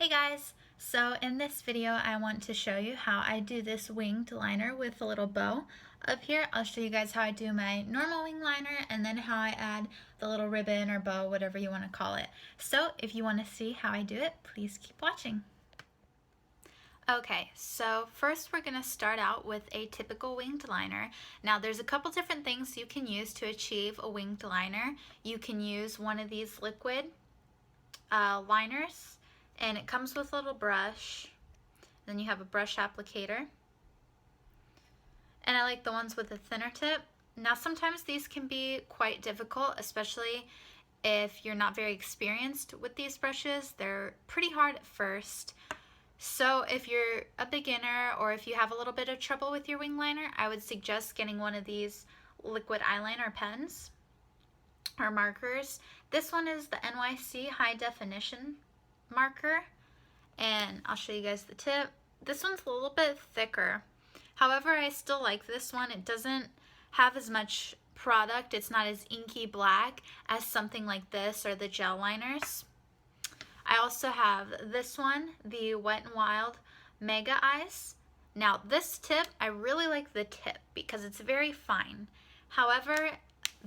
Hey guys! So in this video I want to show you how I do this winged liner with a little bow. Up here I'll show you guys how I do my normal wing liner and then how I add the little ribbon or bow, whatever you want to call it. So if you want to see how I do it, please keep watching. Okay, so first we're going to start out with a typical winged liner. Now there's a couple different things you can use to achieve a winged liner. You can use one of these liquid liners, and it comes with a little brush. Then you have a brush applicator, and I like the ones with a thinner tip. Now sometimes these can be quite difficult, especially if you're not very experienced with these brushes. They're pretty hard at first. So if you're a beginner or if you have a little bit of trouble with your wing liner, I would suggest getting one of these liquid eyeliner pens or markers. This one is the NYC High Definition marker, and I'll show you guys the tip. This one's a little bit thicker. However, I still like this one. It doesn't have as much product. It's not as inky black as something like this or the gel liners. I also have this one, the Wet n Wild Mega Eyes. Now this tip, I really like the tip because it's very fine. However,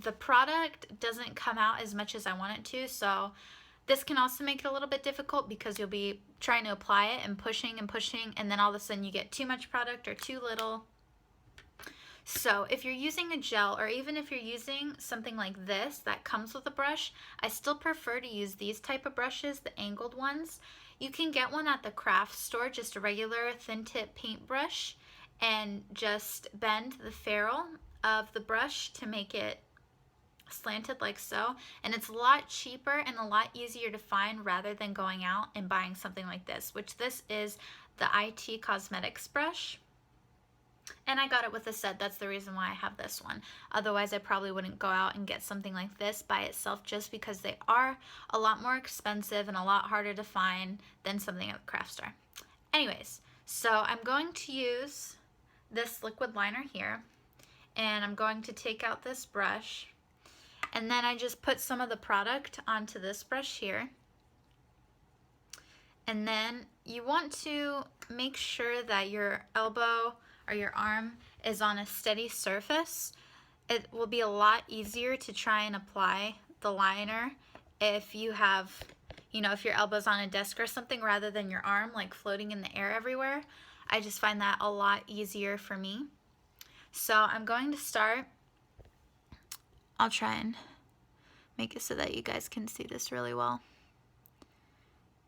the product doesn't come out as much as I want it to, so this can also make it a little bit difficult because you'll be trying to apply it and pushing, and then all of a sudden you get too much product or too little. So if you're using a gel, or even if you're using something like this that comes with a brush, I still prefer to use these type of brushes, the angled ones. You can get one at the craft store, just a regular thin tip paintbrush, and just bend the ferrule of the brush to make it slanted like so, and it's a lot cheaper and a lot easier to find rather than going out and buying something like this, which this is the IT Cosmetics brush. And I got it with a set. That's the reason why I have this one. Otherwise, I probably wouldn't go out and get something like this by itself, just because they are a lot more expensive and a lot harder to find than something at the craft store. Anyways, so I'm going to use this liquid liner here, and I'm going to take out this brush, and then I just put some of the product onto this brush here. And then you want to make sure that your elbow or your arm is on a steady surface. It will be a lot easier to try and apply the liner if you have, if your elbow's on a desk or something rather than your arm like floating in the air everywhere. I just find that a lot easier for me. So I'm going to start. I'll try and make it so that you guys can see this really well.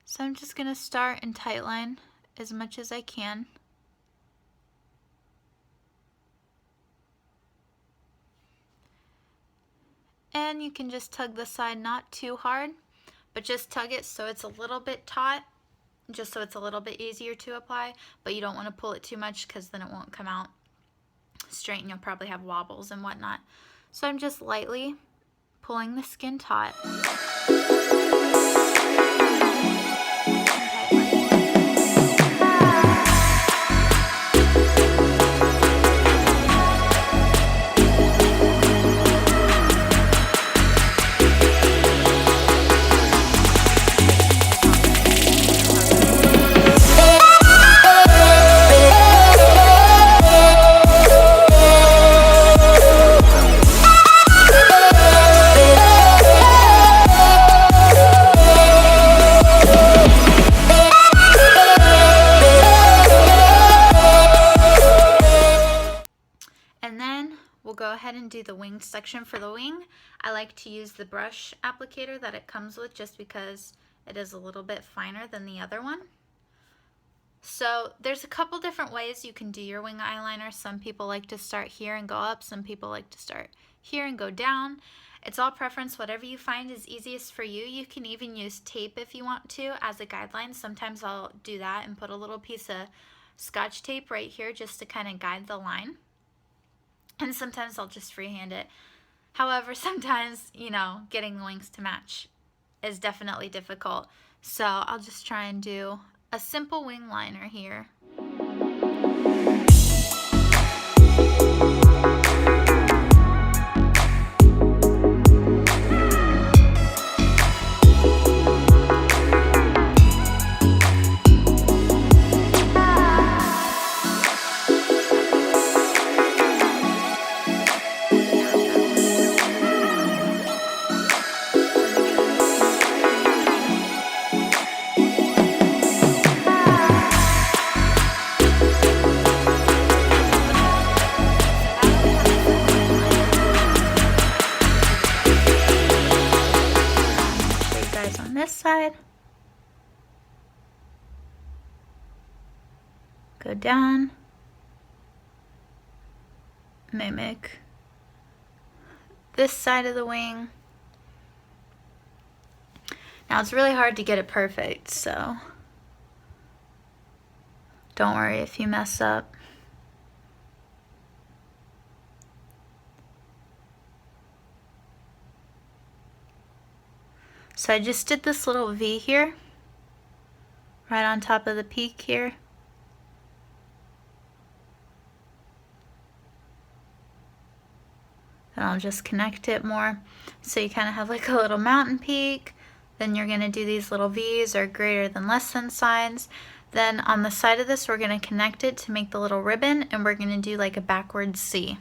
So I'm just going to start and tightline as much as I can. And you can just tug the side, not too hard, but just tug it so it's a little bit taut, just so it's a little bit easier to apply, but you don't want to pull it too much because then it won't come out straight and you'll probably have wobbles and whatnot. So I'm just lightly pulling the skin taut. Go ahead and do the wing section. For the wing, I like to use the brush applicator that it comes with just because it is a little bit finer than the other one. So there's a couple different ways you can do your wing eyeliner. Some people like to start here and go up. Some people like to start here and go down. It's all preference, whatever you find is easiest for you. You can even use tape if you want to as a guideline. Sometimes I'll do that and put a little piece of Scotch tape right here just to kind of guide the line. And sometimes I'll just freehand it. However, sometimes, getting the wings to match is definitely difficult. So I'll just try and do a simple wing liner here. Go down. Mimic this side of the wing. Now it's really hard to get it perfect, so don't worry if you mess up. So I just did this little V here, right on top of the peak here. And I'll just connect it more. So you kind of have like a little mountain peak. Then you're going to do these little V's or greater than less than signs. Then on the side of this, we're going to connect it to make the little ribbon, and we're going to do like a backwards C.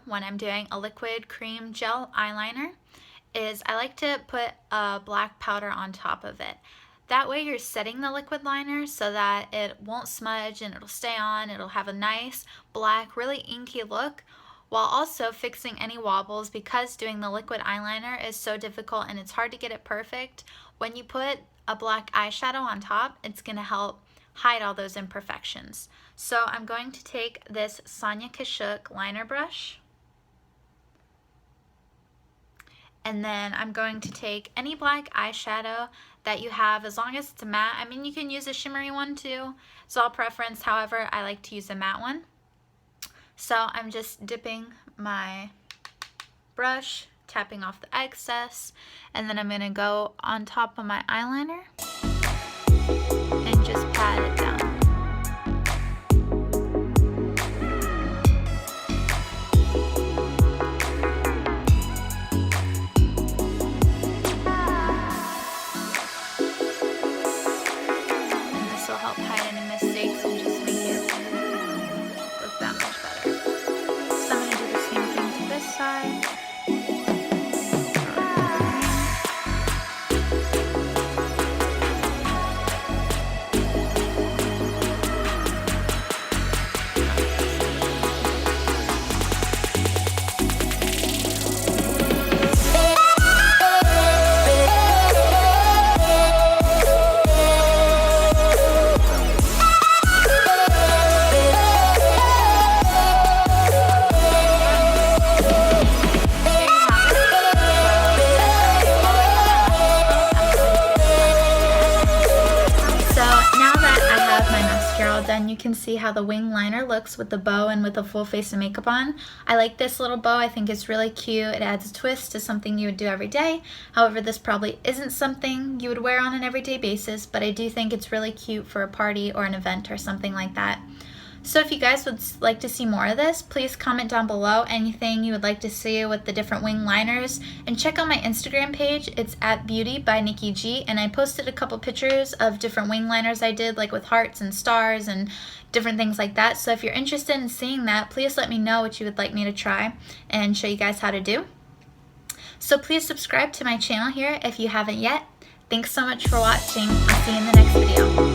When I'm doing a liquid cream gel eyeliner is I like to put a black powder on top of it. That way you're setting the liquid liner so that it won't smudge and it'll stay on. It'll have a nice black, really inky look, while also fixing any wobbles, because doing the liquid eyeliner is so difficult and it's hard to get it perfect. When you put a black eyeshadow on top, it's going to help hide all those imperfections. So I'm going to take this Sonia Kashuk liner brush. And then I'm going to take any black eyeshadow that you have, as long as it's a matte. I mean, you can use a shimmery one too. It's all preference. However, I like to use a matte one. So I'm just dipping my brush, tapping off the excess, and then I'm going to go on top of my eyeliner and just pat it down. Done, you can see how the wing liner looks with the bow and with a full face of makeup on. I like this little bow. I think it's really cute. It adds a twist to something you would do every day. However, this probably isn't something you would wear on an everyday basis, but I do think it's really cute for a party or an event or something like that. So if you guys would like to see more of this, please comment down below anything you would like to see with the different wing liners, and check out my Instagram page. It's @beauty_by_Nikki_G, and I posted a couple pictures of different wing liners I did, like with hearts and stars and different things like that. So if you're interested in seeing that, please let me know what you would like me to try and show you guys how to do. So please subscribe to my channel here if you haven't yet. Thanks so much for watching. I'll see you in the next video.